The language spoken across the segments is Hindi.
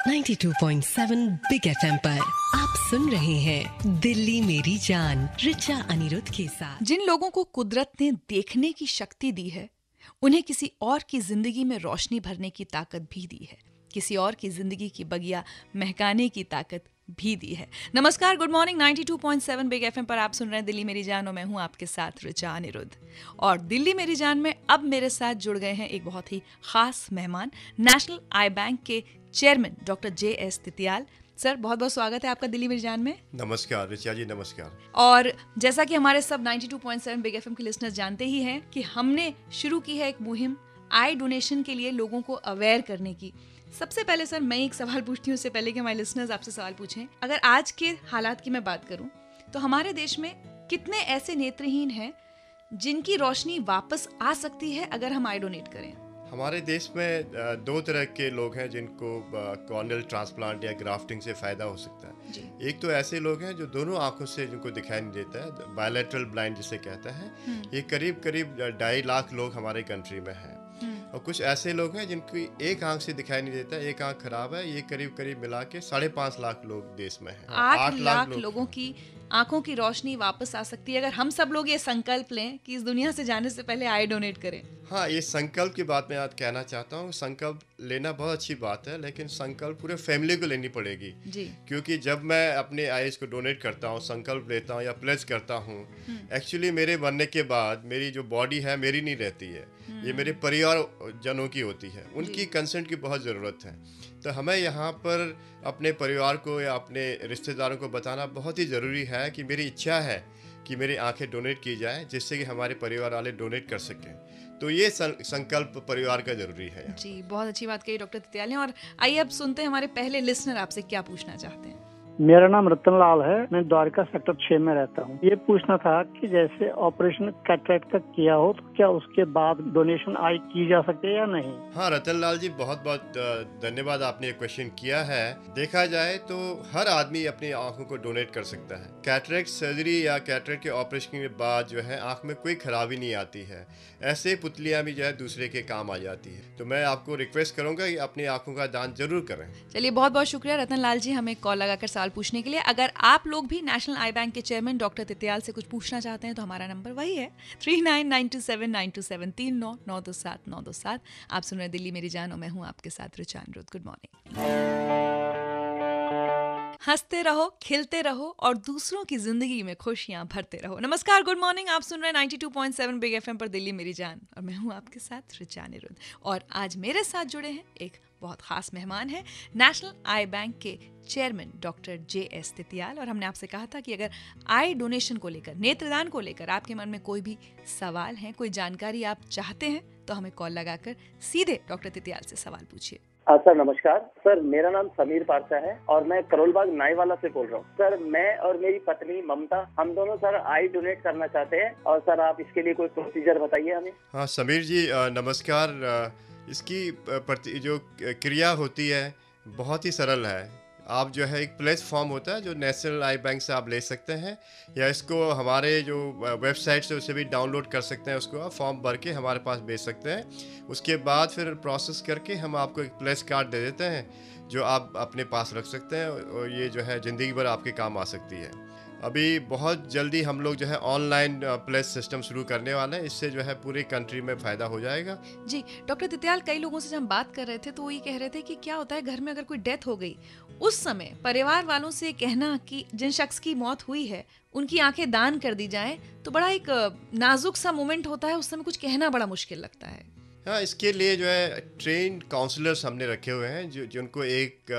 92.7 बिग एफएम पर आप सुन रहे हैं दिल्ली मेरी जान रिचा अनिरुद्ध के साथ। जिन लोगों को कुदरत ने देखने की शक्ति दी है, उन्हें किसी और की जिंदगी में रोशनी भरने की ताकत भी दी है, किसी और की जिंदगी की बगिया महकाने की ताकत भी दी है। नमस्कार, गुड मॉर्निंग। 92.7 बिग एफएम पर आप सुन रहे हैं दिल्ली मेरी जान और मैं हूं आपके साथ रिचा अनिरुद्ध। और दिल्ली मेरी जान में अब मेरे साथ जुड़ गए हैं एक बहुत ही खास मेहमान, नेशनल आई बैंक के chairman doctor JS. Titiyal. Sir, बहुत बहुत स्वागत है आपका दिल्ली मेरी जान में। नमस्कार रिचा जी, नमस्कार। और जैसा कि हमारे सब 92.7 बिग एफएम के लिसनर्स जानते ही हैं कि हमने शुरू की है एक मुहिम आई डोनेशन के लिए लोगों को अवेयर करने की। सबसे पहले सर, मैं एक सवाल पूछती हूँ उससे पहले कि हमारे लिसनर्स आपसे सवाल पूछें। अगर आज के हालात की मैं बात करूँ तो हमारे देश में कितने ऐसे नेत्रहीन हैं जिनकी रोशनी वापस आ सकती है अगर हम आई डोनेट करें? हमारे देश में दो तरह के लोग हैं जिनको कॉर्नियल ट्रांसप्लांट या ग्राफ्टिंग से फ़ायदा हो सकता है जी। एक तो ऐसे लोग हैं जो दोनों आंखों से जिनको दिखाई नहीं देता है, बायलैटरल ब्लाइंड जिसे कहते हैं। ये करीब 2.5 लाख लोग हमारे कंट्री में हैं। और कुछ ऐसे लोग हैं जिनकी एक आंख से दिखाई नहीं देता, एक आंख खराब है। ये करीब मिला के 5.5 लाख लोग देश में हैं। 8 लाख लोगों की आंखों की रोशनी वापस आ सकती है अगर हम सब लोग ये संकल्प लें कि इस दुनिया से जाने से पहले आई डोनेट करें। हाँ, ये संकल्प की बात मैं आज कहना चाहता हूँ। संकल्प लेना बहुत अच्छी बात है, लेकिन संकल्प पूरे फैमिली को लेनी पड़ेगी जी। क्योंकि जब मैं अपने आईज को डोनेट करता हूँ, संकल्प लेता हूँ या प्लेज करता हूँ, एक्चुअली मेरे मरने के बाद मेरी जो बॉडी है मेरी नहीं रहती है, ये मेरे परिवार जनों की होती है। उनकी कंसेंट की बहुत ज़रूरत है। तो हमें यहाँ पर अपने परिवार को या अपने रिश्तेदारों को बताना बहुत ही ज़रूरी है कि मेरी इच्छा है कि मेरी आंखें डोनेट की जाए, जिससे कि हमारे परिवार वाले डोनेट कर सकें। तो ये संकल्प परिवार का ज़रूरी है जी। बहुत अच्छी बात कही डॉक्टर तितियाल ने। और आइए अब सुनते हैं हमारे पहले लिसनर आपसे क्या पूछना चाहते हैं। मेरा नाम रतन लाल है, मैं द्वारका सेक्टर 6 में रहता हूँ। ये पूछना था कि जैसे ऑपरेशन कैटरेक्ट का किया हो तो क्या उसके बाद डोनेशन आई की जा सकती है या नहीं? हाँ रतन लाल जी, बहुत बहुत धन्यवाद, आपने ये क्वेश्चन किया है। देखा जाए तो हर आदमी अपनी आंखों को डोनेट कर सकता है। कैटरेक्ट सर्जरी या कैटरेक्ट के ऑपरेशन के बाद जो है आंख में कोई खराबी नहीं आती है। ऐसे पुतलियां भी जो है दूसरे के काम आ जाती है। तो मैं आपको रिक्वेस्ट करूंगा कि अपनी आंखों का दान जरूर करें। चलिए, बहुत बहुत शुक्रिया रतन लाल जी हमें कॉल लगाकर सवाल पूछने के लिए। अगर आप लोग भी नेशनल आई बैंक के चेयरमैन डॉक्टर तितियाल से कुछ पूछना चाहते हैं तो हमारा नंबर वही है 39927927 39927927। आप सुन रहे हैं दिल्ली मेरी जान और मैं हूं आपके साथ रिचा अनिरुद्ध। Good morning. हंसते रहो, खिलते रहो और दूसरों की जिंदगी में खुशियां भरते रहो। नमस्कार, गुड मॉर्निंग। आप सुन रहे हैं 92.7 बिग एफएम पर दिल्ली मेरी जान और मैं हूं आपके साथ रिचा अनिरुद्ध। और आज मेरे साथ जुड़े हैं एक बहुत खास मेहमान है, नेशनल आई बैंक के चेयरमैन डॉक्टर जे.एस. तितियाल। और हमने आपसे कहा था कि अगर आई डोनेशन को लेकर, नेत्रदान को लेकर आपके मन में कोई भी सवाल है, कोई जानकारी आप चाहते हैं तो हमें कॉल लगाकर सीधे डॉक्टर तितियाल से सवाल पूछिए। सर नमस्कार। सर मेरा नाम समीर पारसा है और मैं करोलबाग नाईवाला से बोल रहा हूँ। सर मैं और मेरी पत्नी ममता, हम दोनों सर आई डोनेट करना चाहते हैं और सर आप इसके लिए कोई प्रोसीजर बताइए हमें। हाँ समीर जी, नमस्कार। इसकी जो क्रिया होती है बहुत ही सरल है। आप जो है एक प्लेज फॉर्म होता है जो नेशनल आई बैंक से आप ले सकते हैं, या इसको हमारे जो वेबसाइट से उसे भी डाउनलोड कर सकते हैं। उसको आप फॉर्म भर के हमारे पास भेज सकते हैं। उसके बाद फिर प्रोसेस करके हम आपको एक प्लेज कार्ड दे देते हैं जो आप अपने पास रख सकते हैं और ये जो है ज़िंदगी भर आपके काम आ सकती है। अभी बहुत जल्दी हम लोग जो है ऑनलाइन प्लेस सिस्टम शुरू करने वाले हैं। इससे जो है पूरी कंट्री में फ़ायदा हो जाएगा जी। डॉक्टर तितियाल, कई लोगों से जब हम बात कर रहे थे तो वो ये कह रहे थे कि क्या होता है घर में अगर कोई डेथ हो गई, उस समय परिवार वालों से कहना कि जिन शख्स की मौत हुई है उनकी आंखें दान कर दी जाएं, तो बड़ा एक नाजुक सा मोमेंट होता है। उस समय कुछ कहना बड़ा मुश्किल लगता है। हाँ, इसके लिए जो है ट्रेन्ड काउंसलर्स हमने रखे हुए हैं जिनको एक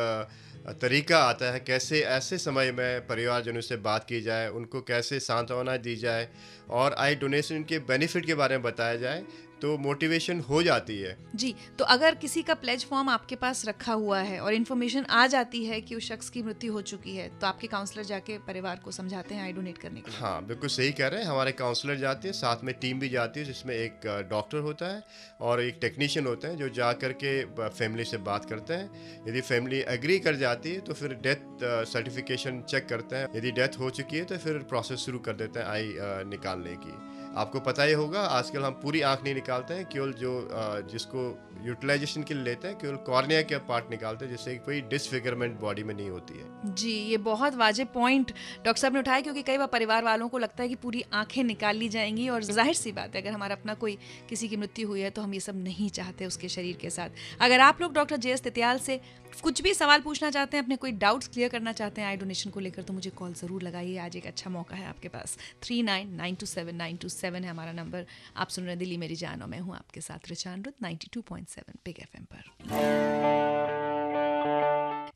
तरीका आता है कैसे ऐसे समय में परिवारजनों से बात की जाए, उनको कैसे सांत्वना दी जाए और आई डोनेशन के बेनिफिट के बारे में बताया जाए, तो मोटिवेशन हो जाती है जी। तो अगर किसी का प्लेज फॉर्म आपके पास रखा हुआ है और इन्फॉर्मेशन आ जाती है कि उस शख्स की मृत्यु हो चुकी है, तो आपके काउंसलर जाके परिवार को समझाते हैं आई डोनेट करने के लिए? हाँ, बिल्कुल सही कह रहे हैं। हमारे काउंसलर जाते हैं, साथ में टीम भी जाती है जिसमें एक डॉक्टर होता है और एक टेक्नीशियन होते हैं जो जा करके फैमिली से बात करते हैं। यदि फैमिली एग्री कर जाती है तो फिर डेथ सर्टिफिकेशन चेक करते हैं। यदि डेथ हो चुकी है तो फिर प्रोसेस शुरू कर देते हैं आई निकालने की। आपको पता ही होगा आजकल हम पूरी आंख नहीं निकालते हैं, केवल जो जिसको यूटिलाइजेशन के लिए लेते हैं केवल कॉर्निया के पार्ट निकालते हैं, जिससे कोई डिसफिगरमेंट बॉडी में नहीं होती है। जी, ये बहुत वाजिब पॉइंट डॉक्टर साहब ने उठाया, क्योंकि कई बार परिवार वालों को लगता है कि पूरी आंखें निकाल ली जाएंगी, और जाहिर सी बात है अगर हमारा अपना कोई किसी की मृत्यु हुई है तो हम ये सब नहीं चाहते उसके शरीर के साथ। अगर आप लोग डॉक्टर JS तितियाल से कुछ भी सवाल पूछना चाहते हैं, अपने कोई डाउट्स क्लियर करना चाहते हैं आई डोनेशन को लेकर, तो मुझे कॉल ज़रूर लगाइए। आज एक अच्छा मौका है आपके पास। 39927927 है हमारा नंबर। आप सुन रहे हैं दिल्ली मेरी जान और मैं हूँ आपके साथ ऋचा अनिरुद्ध 92.7 बिग FM पर।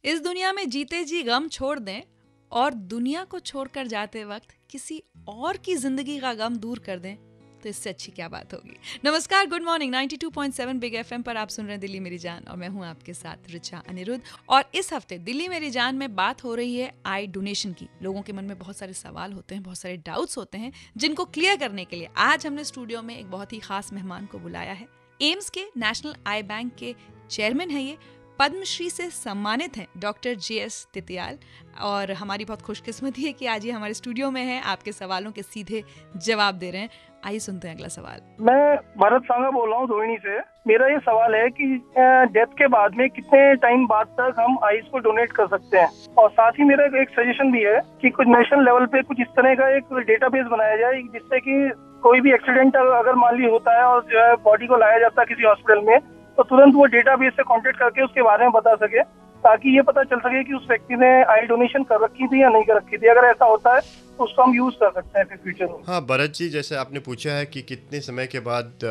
इस दुनिया में जीते जी गम छोड़ दें और दुनिया को छोड़कर जाते वक्त किसी और की जिंदगी का गम दूर कर दें, तो इससे अच्छी क्या बात होगी। नमस्कार, गुड मॉर्निंग। 92.7 बिग FM पर आप सुन रहे हैं दिल्ली मेरी जान और मैं हूं आपके साथ ऋचा अनिरुद्ध। और इस हफ्ते दिल्ली मेरी जान में बात हो रही है आई डोनेशन की। लोगों के मन में बहुत सारे सवाल होते हैं, बहुत सारे डाउट्स होते हैं, जिनको क्लियर करने के लिए आज हमने स्टूडियो में एक बहुत ही खास मेहमान को बुलाया है। एम्स के नेशनल आई बैंक के चेयरमैन है ये, पद्मश्री से सम्मानित हैं डॉक्टर JS तितियाल, और हमारी बहुत खुशकिस्मती है कि आज ये हमारे स्टूडियो में है, आपके सवालों के सीधे जवाब दे रहे हैं। आइए सुनते हैं अगला सवाल। मैं भरत सांगा बोल रहा हूँ धोनी से। मेरा ये सवाल है कि डेथ के बाद में कितने टाइम बाद तक हम आईज को डोनेट कर सकते हैं, और साथ ही मेरा एक सजेशन भी है कि कुछ नेशनल लेवल पे कुछ इस तरह का एक डेटाबेस बनाया जाए, जिससे कि कोई भी एक्सीडेंट अगर मान ली होता है और जो है बॉडी को लाया जाता है किसी हॉस्पिटल में, तो तुरंत वो डेटाबेस से कांटेक्ट करके उसके बारे में बता सके, ताकि ये पता चल सके कि उस व्यक्ति ने आई डोनेशन कर रखी थी या नहीं कर रखी थी। अगर ऐसा होता है तो उसको हम यूज कर सकते हैं फिर फ्यूचर में। हाँ भरत जी, जैसे आपने पूछा है कि कितने समय के बाद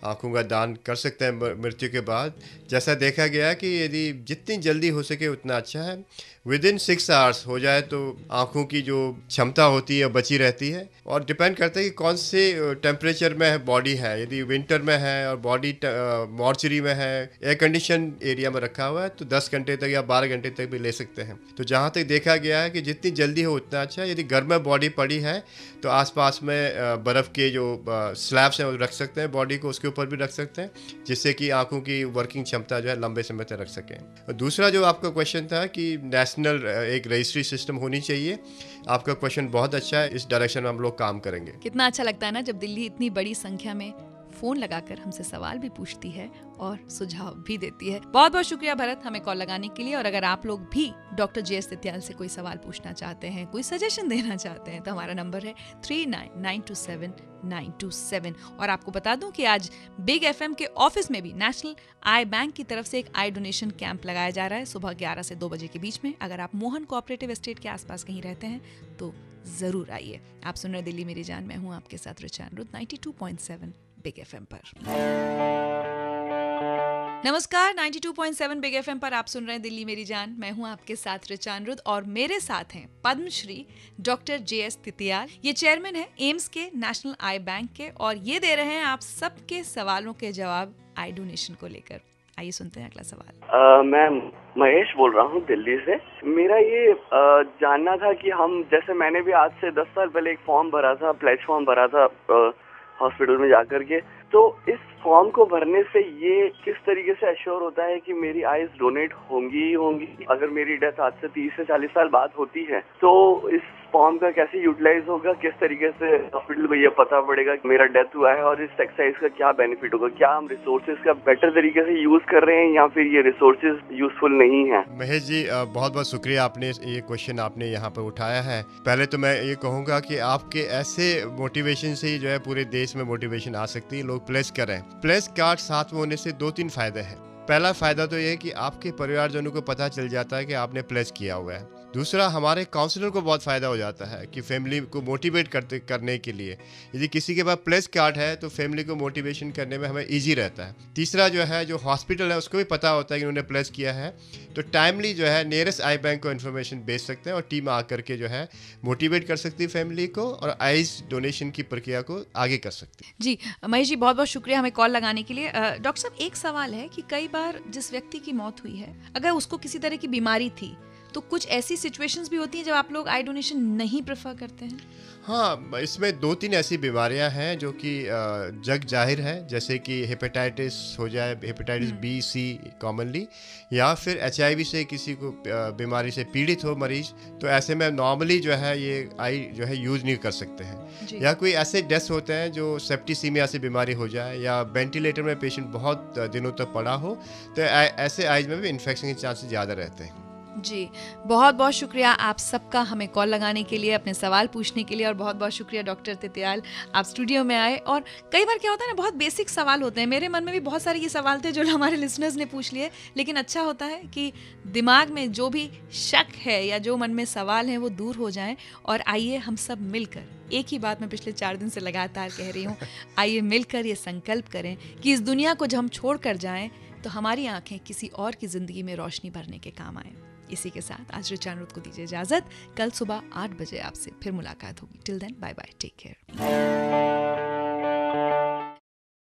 आँखों का दान कर सकते हैं मृत्यु के बाद, जैसा देखा गया कि यदि जितनी जल्दी हो सके उतना अच्छा है। विदिन 6 आवर्स हो जाए तो आँखों की जो क्षमता होती है बची रहती है, और डिपेंड करता है कि कौन से टेम्परेचर में बॉडी है। यदि विंटर में है और बॉडी मॉर्चरी में है, एयर कंडीशन एरिया में रखा हुआ है, तो 10 घंटे तक या 12 घंटे तक भी ले सकते हैं। तो जहाँ तक देखा गया है कि जितनी जल्दी हो उतना अच्छा। यदि घर में बॉडी पड़ी है तो आसपास में बर्फ़ के जो स्लैब्स हैं वो रख सकते हैं, बॉडी को उसके ऊपर भी रख सकते हैं, जिससे कि आँखों की वर्किंग क्षमता जो है लंबे समय तक रख सकें। और दूसरा जो आपका क्वेश्चन था कि नेशनल एक रजिस्ट्री सिस्टम होनी चाहिए, आपका क्वेश्चन बहुत अच्छा है, इस डायरेक्शन में हम लोग काम करेंगे। कितना अच्छा लगता है ना जब दिल्ली इतनी बड़ी संख्या में फोन लगाकर हमसे सवाल भी पूछती है और सुझाव भी देती है। बहुत बहुत शुक्रिया भरत हमें कॉल लगाने के लिए। और अगर आप लोग भी डॉक्टर JS तितियाल से कोई सवाल पूछना चाहते हैं, कोई सजेशन देना चाहते हैं, तो हमारा नंबर है 39927927। और आपको बता दूं कि आज बिग FM के ऑफिस में भी नेशनल आई बैंक की तरफ से एक आई डोनेशन कैंप लगाया जा रहा है सुबह 11 से 2 बजे के बीच में। अगर आप मोहन कोऑपरेटिव एस्टेट के आसपास कहीं रहते हैं तो जरूर आइए। आप सुन रहे दिल्ली मेरी जान, मैं हूं आपके साथ ऋचा अनिरुद्ध 92.7 बिग FM पर। नमस्कार, 92.7 बिग FM पर आप सुन रहे हैं दिल्ली मेरी जान, मैं हूं आपके साथ ऋचा अनिरुद्ध, और मेरे साथ हैं पद्मश्री डॉक्टर JS तितियाल। ये चेयरमैन है एम्स के नेशनल आई बैंक के, और ये दे रहे हैं आप सबके सवालों के जवाब आई डोनेशन को लेकर। आइए सुनते हैं अगला सवाल। मैं महेश बोल रहा हूँ दिल्ली से। मेरा ये जानना था कि हम, जैसे मैंने भी आज से 10 साल पहले एक फॉर्म भरा था, प्लेज फॉर्म भरा था हॉस्पिटल में जाकर के, तो इस फॉर्म को भरने से ये किस तरीके से एश्योर होता है कि मेरी आईज डोनेट होंगी ही होंगी? अगर मेरी डेथ आज से 30 से 40 साल बाद होती है तो इस फॉर्म का कैसे यूटिलाइज होगा? किस तरीके से हॉस्पिटल को ये पता पड़ेगा कि मेरा डेथ हुआ है, और इस एक्सरसाइज का क्या बेनिफिट होगा? क्या हम रिसोर्सेज का बेटर तरीके से यूज कर रहे हैं या फिर ये रिसोर्सेज यूजफुल नहीं है? महेश जी, बहुत बहुत शुक्रिया, आपने ये क्वेश्चन आपने यहाँ पर उठाया है। पहले तो मैं ये कहूँगा कि आपके ऐसे मोटिवेशन से ही जो है पूरे देश में मोटिवेशन आ सकती है। लोग प्लेस करें। प्लेस कार्ड साथ में होने से 2-3 फायदे हैं। पहला फायदा तो ये है कि आपके परिवारजनों को पता चल जाता है कि आपने प्लेस किया हुआ है। दूसरा, हमारे काउंसलर को बहुत फ़ायदा हो जाता है कि फैमिली को मोटिवेट करने के लिए, यदि किसी के पास प्लेस कार्ड है तो फैमिली को मोटिवेशन करने में हमें इजी रहता है। तीसरा जो है, जो हॉस्पिटल है उसको भी पता होता है कि उन्होंने प्लेस किया है, तो टाइमली जो है नियरेस्ट आई बैंक को इन्फॉर्मेशन भेज सकते हैं, और टीम आकर के जो है मोटिवेट कर सकती है फैमिली को, और आइज डोनेशन की प्रक्रिया को आगे कर सकती है। जी महेश जी, बहुत बहुत शुक्रिया हमें कॉल लगाने के लिए। डॉक्टर साहब, एक सवाल है कि कई बार जिस व्यक्ति की मौत हुई है, अगर उसको किसी तरह की बीमारी थी तो कुछ ऐसी सिचुएशंस भी होती हैं जब आप लोग आई डोनेशन नहीं प्रेफर करते हैं? हाँ, इसमें 2-3 ऐसी बीमारियां हैं जो कि जग जाहिर है, जैसे कि हेपेटाइटिस हो जाए, हेपेटाइटिस बी सी कॉमनली, या फिर HIV से किसी को बीमारी से पीड़ित हो मरीज, तो ऐसे में नॉर्मली जो है ये आई जो है यूज़ नहीं कर सकते हैं। या कोई ऐसे डेथ्स होते हैं जो सेप्टिसीमिया से बीमारी हो जाए, या वेंटिलेटर में पेशेंट बहुत दिनों तक पड़ा हो, तो ऐसे आइज में भी इन्फेक्शन के चांसेस ज़्यादा रहते हैं। जी, बहुत बहुत शुक्रिया आप सबका हमें कॉल लगाने के लिए, अपने सवाल पूछने के लिए, और बहुत बहुत शुक्रिया डॉक्टर तितियाल, आप स्टूडियो में आए। और कई बार क्या होता है ना, बहुत बेसिक सवाल होते हैं, मेरे मन में भी बहुत सारे ये सवाल थे जो हमारे लिसनर्स ने पूछ लिए, लेकिन अच्छा होता है कि दिमाग में जो भी शक है या जो मन में सवाल हैं वो दूर हो जाएं। और आइए हम सब मिलकर, एक ही बात मैं पिछले 4 दिन से लगातार कह रही हूँ, आइए मिलकर ये संकल्प करें कि इस दुनिया को जब हम छोड़ कर जाएं तो हमारी आंखें किसी और की ज़िंदगी में रोशनी भरने के काम आएँ। इसी के साथ आज ऋचा अनुरुद्ध को दीजिए इजाजत। कल सुबह 8 बजे आपसे फिर मुलाकात होगी। Till then bye bye, take care.